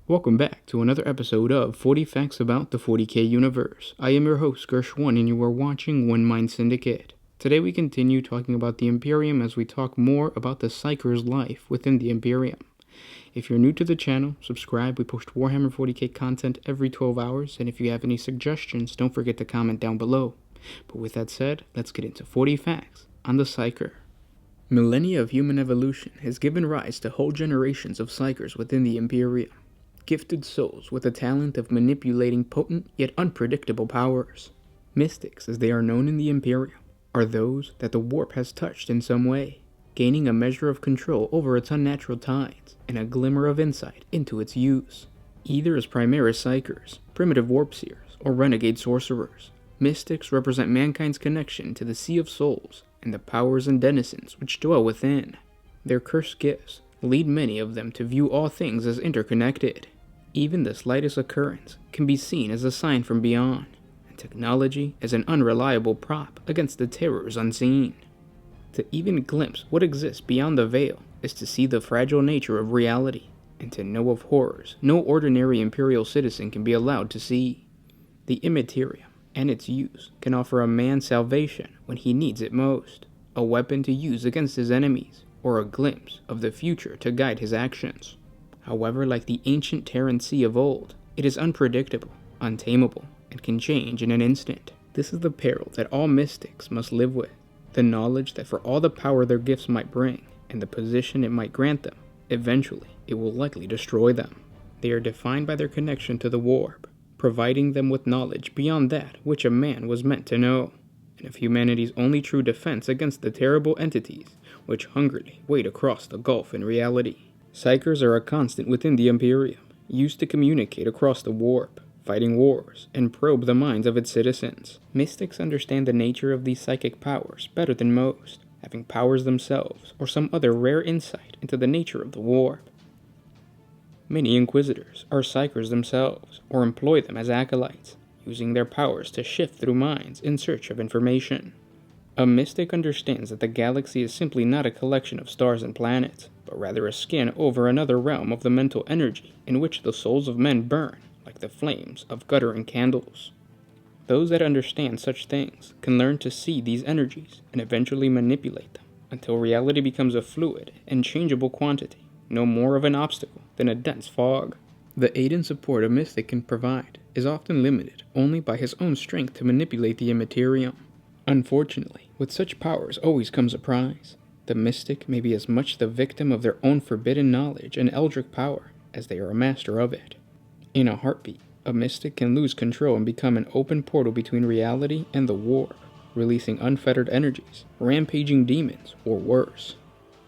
Welcome back to another episode of 40 Facts About the 40K Universe. I am your host, Gershwin, and you are watching One Mind Syndicate. Today we continue talking about the Imperium as we talk more about the Psyker's life within the Imperium. If you're new to the channel, subscribe. We post Warhammer 40K content every 12 hours, and if you have any suggestions, don't forget to comment down below. But with that said, let's get into 40 facts on the Psyker. Millennia of human evolution has given rise to whole generations of Psykers within the Imperium. Gifted souls with the talent of manipulating potent yet unpredictable powers. Mystics, as they are known in the Imperium, are those that the warp has touched in some way, gaining a measure of control over its unnatural tides and a glimmer of insight into its use. Either as Primaris Psykers, primitive warp seers, or renegade sorcerers, mystics represent mankind's connection to the Sea of Souls and the powers and denizens which dwell within. Their cursed gifts lead many of them to view all things as interconnected. Even the slightest occurrence can be seen as a sign from beyond, and technology as an unreliable prop against the terrors unseen. To even glimpse what exists beyond the veil is to see the fragile nature of reality, and to know of horrors no ordinary Imperial citizen can be allowed to see. The Immaterium and its use can offer a man salvation when he needs it most, a weapon to use against his enemies, or a glimpse of the future to guide his actions. However, like the ancient Terran Sea of old, it is unpredictable, untamable, and can change in an instant. This is the peril that all mystics must live with, the knowledge that for all the power their gifts might bring, and the position it might grant them, eventually it will likely destroy them. They are defined by their connection to the warp, providing them with knowledge beyond that which a man was meant to know, and of humanity's only true defense against the terrible entities which hungrily wait across the gulf in reality. Psykers are a constant within the Imperium, used to communicate across the warp, fighting wars, and probe the minds of its citizens. Mystics understand the nature of these psychic powers better than most, having powers themselves or some other rare insight into the nature of the warp. Many Inquisitors are Psykers themselves, or employ them as acolytes, using their powers to shift through minds in search of information. A mystic understands that the galaxy is simply not a collection of stars and planets, but rather a skin over another realm of the mental energy in which the souls of men burn like the flames of guttering candles. Those that understand such things can learn to see these energies and eventually manipulate them until reality becomes a fluid and changeable quantity, no more of an obstacle than a dense fog. The aid and support a mystic can provide is often limited only by his own strength to manipulate the Immaterium. Unfortunately, with such powers always comes a prize. The mystic may be as much the victim of their own forbidden knowledge and eldritch power as they are a master of it. In a heartbeat, a mystic can lose control and become an open portal between reality and the warp, releasing unfettered energies, rampaging demons, or worse.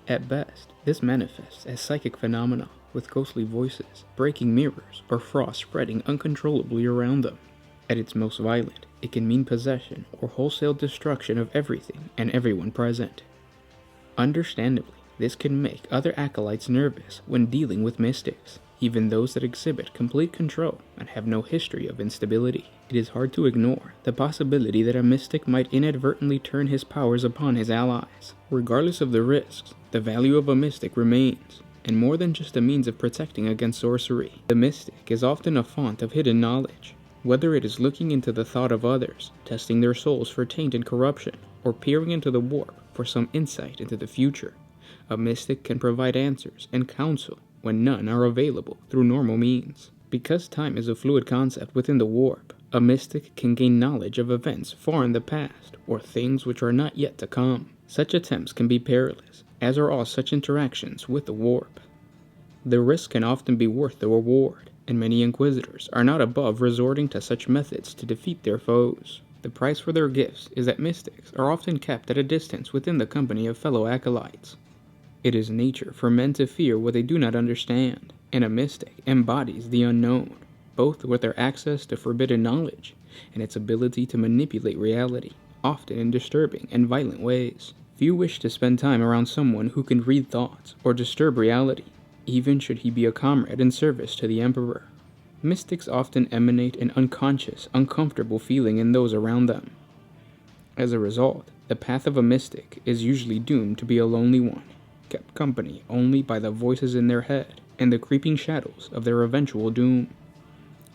At best, this manifests as psychic phenomena, with ghostly voices, breaking mirrors, or frost spreading uncontrollably around them. At its most violent, it can mean possession or wholesale destruction of everything and everyone present. Understandably, this can make other acolytes nervous when dealing with mystics, even those that exhibit complete control and have no history of instability. It is hard to ignore the possibility that a mystic might inadvertently turn his powers upon his allies. Regardless of the risks, the value of a mystic remains, and more than just a means of protecting against sorcery. The mystic is often a font of hidden knowledge, whether it is looking into the thought of others, testing their souls for taint and corruption, or peering into the warp for some insight into the future. A mystic can provide answers and counsel when none are available through normal means. Because time is a fluid concept within the warp, a mystic can gain knowledge of events far in the past or things which are not yet to come. Such attempts can be perilous, as are all such interactions with the warp. The risk can often be worth the reward, and many Inquisitors are not above resorting to such methods to defeat their foes. The price for their gifts is that mystics are often kept at a distance within the company of fellow acolytes. It is nature for men to fear what they do not understand, and a mystic embodies the unknown, both with their access to forbidden knowledge and its ability to manipulate reality, often in disturbing and violent ways. Few wish to spend time around someone who can read thoughts or disturb reality, even should he be a comrade in service to the Emperor. Mystics often emanate an unconscious, uncomfortable feeling in those around them. As a result, the path of a mystic is usually doomed to be a lonely one, kept company only by the voices in their head and the creeping shadows of their eventual doom.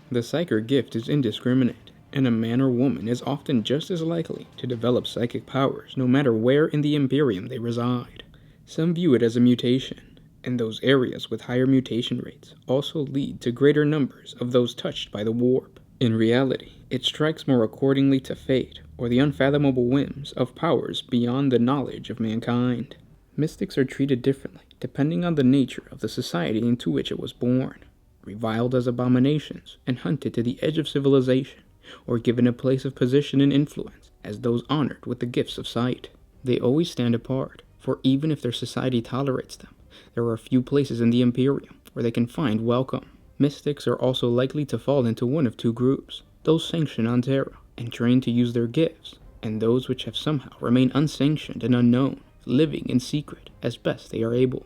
The Psyker gift is indiscriminate, and a man or woman is often just as likely to develop psychic powers no matter where in the Imperium they reside. Some view it as a mutation, and those areas with higher mutation rates also lead to greater numbers of those touched by the warp. In reality, it strikes more accordingly to fate or the unfathomable whims of powers beyond the knowledge of mankind. Mystics are treated differently depending on the nature of the society into which it was born, reviled as abominations and hunted to the edge of civilization, or given a place of position and influence as those honored with the gifts of sight. They always stand apart, for even if their society tolerates them, there are a few places in the Imperium where they can find welcome. Mystics are also likely to fall into one of two groups, those sanctioned on Terra and trained to use their gifts, and those which have somehow remained unsanctioned and unknown, living in secret as best they are able.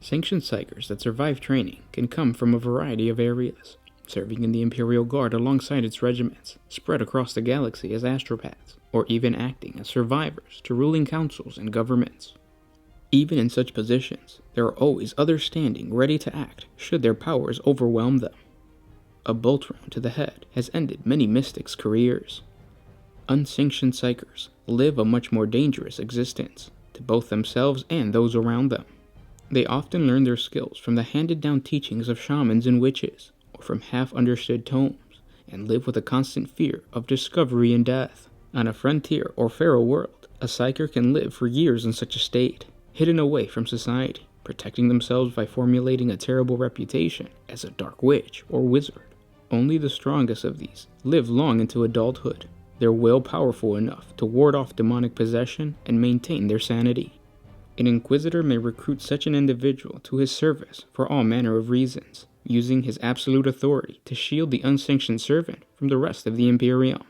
Sanctioned Psykers that survive training can come from a variety of areas, serving in the Imperial Guard alongside its regiments, spread across the galaxy as astropaths, or even acting as survivors to ruling councils and governments. Even in such positions, there are always others standing ready to act should their powers overwhelm them. A bolt round to the head has ended many mystics' careers. Unsanctioned Psykers live a much more dangerous existence, to both themselves and those around them. They often learn their skills from the handed-down teachings of shamans and witches, or from half-understood tomes, and live with a constant fear of discovery and death. On a frontier or feral world, a Psyker can live for years in such a state, hidden away from society, protecting themselves by formulating a terrible reputation as a dark witch or wizard. Only the strongest of these live long into adulthood, their will powerful enough to ward off demonic possession and maintain their sanity. An Inquisitor may recruit such an individual to his service for all manner of reasons, using his absolute authority to shield the unsanctioned servant from the rest of the Imperium.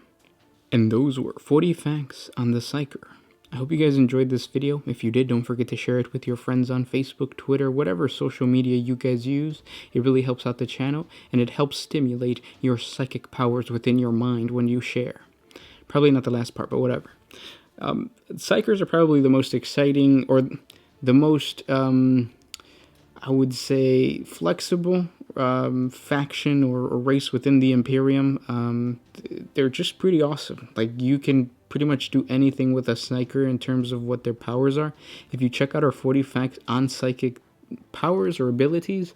And those were 40 facts on the Psyker. I hope you guys enjoyed this video. If you did, don't forget to share it with your friends on Facebook, Twitter, whatever social media you guys use. It really helps out the channel, and it helps stimulate your psychic powers within your mind when you share. Probably not the last part, but whatever. Psykers are probably the most exciting, or the most, I would say, flexible faction or race within the Imperium. They're just pretty awesome. Like, you can pretty much do anything with a Psyker in terms of what their powers are. If you check out our 40 facts on psychic powers or abilities,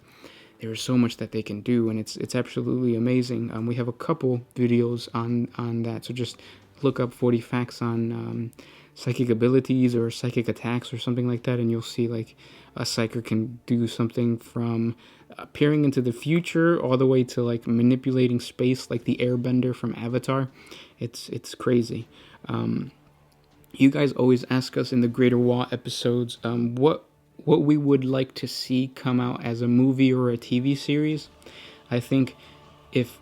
there's so much that they can do, and it's absolutely amazing. We have a couple videos on that, so just look up 40 facts on psychic abilities or psychic attacks or something like that, and you'll see like a Psyker can do something from appearing into the future all the way to like manipulating space, like the airbender from Avatar. It's crazy. You guys always ask us in the Greater Wall episodes what we would like to see come out as a movie or a TV series. I think if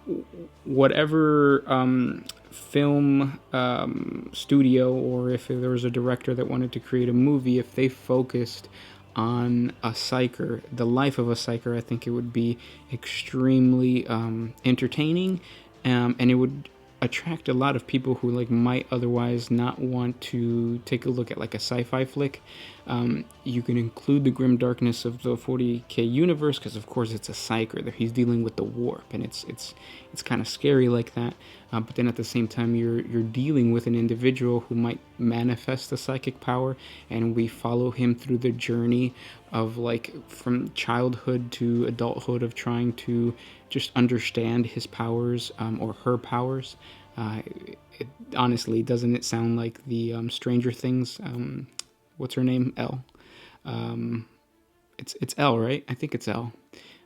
whatever film studio, or if there was a director that wanted to create a movie, if they focused on a Psyker, the life of a Psyker, I think it would be extremely entertaining, and it would attract a lot of people who like might otherwise not want to take a look at like a sci-fi flick. You can include the grim darkness of the 40K universe, because of course it's a Psyker that he's dealing with the warp, and it's kind of scary like that. But then at the same time, you're dealing with an individual who might manifest a psychic power, and we follow him through the journey of like from childhood to adulthood of trying to just understand his powers or her powers. Honestly, doesn't it sound like the Stranger Things? What's her name? Elle. It's Elle, right? I think it's Elle.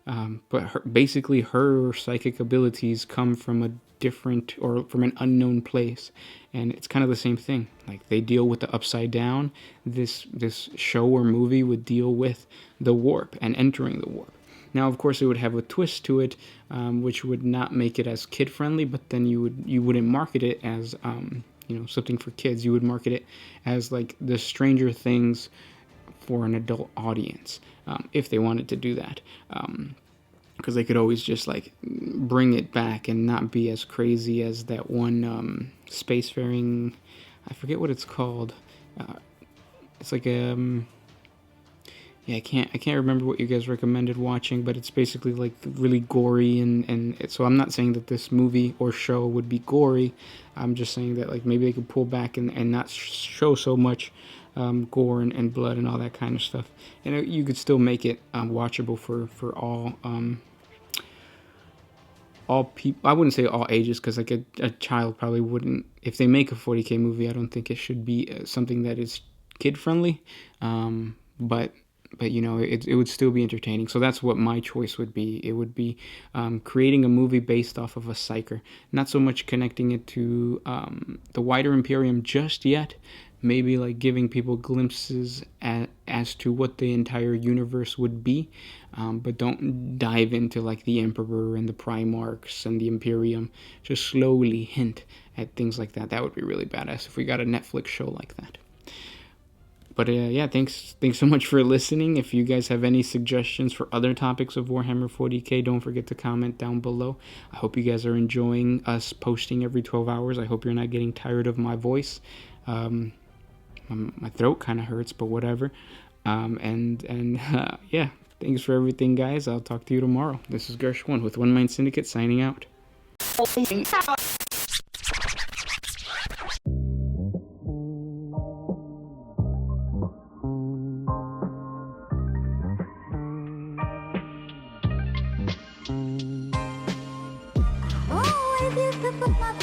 But basically her psychic abilities come from a different, or from an unknown place, and it's kind of the same thing. Like, they deal with the upside down. This show or movie would deal with the warp and entering the warp. Now, of course, it would have a twist to it, which would not make it as kid friendly. But then you wouldn't market it as something for kids. You would market it as like the Stranger Things for an adult audience, if they wanted to do that. Because they could always just like bring it back and not be as crazy as that one spacefaring, I forget what it's called. It's like yeah, I can't remember what you guys recommended watching, but it's basically like really gory, so I'm not saying that this movie or show would be gory. I'm just saying that like maybe they could pull back and not show so much gore and blood and all that kind of stuff, and you could still make it watchable for all people. I wouldn't say all ages, because like a child probably wouldn't. If they make a 40K movie, I don't think it should be something that is kid friendly. But you know, it would still be entertaining. So that's what my choice would be. It would be creating a movie based off of a Psyker, not so much connecting it to the wider Imperium just yet. Maybe like giving people glimpses as to what the entire universe would be, but don't dive into like the Emperor and the Primarchs and the Imperium. Just slowly hint at things like that. That would be really badass if we got a Netflix show like that. But yeah, thanks so much for listening. If you guys have any suggestions for other topics of Warhammer 40K, don't forget to comment down below. I hope you guys are enjoying us posting every 12 hours. I hope you're not getting tired of my voice. My throat kind of hurts, but whatever. Yeah, thanks for everything, guys. I'll talk to you tomorrow. This is Gersh1 with One Mind Syndicate signing out. Oh, if you could put my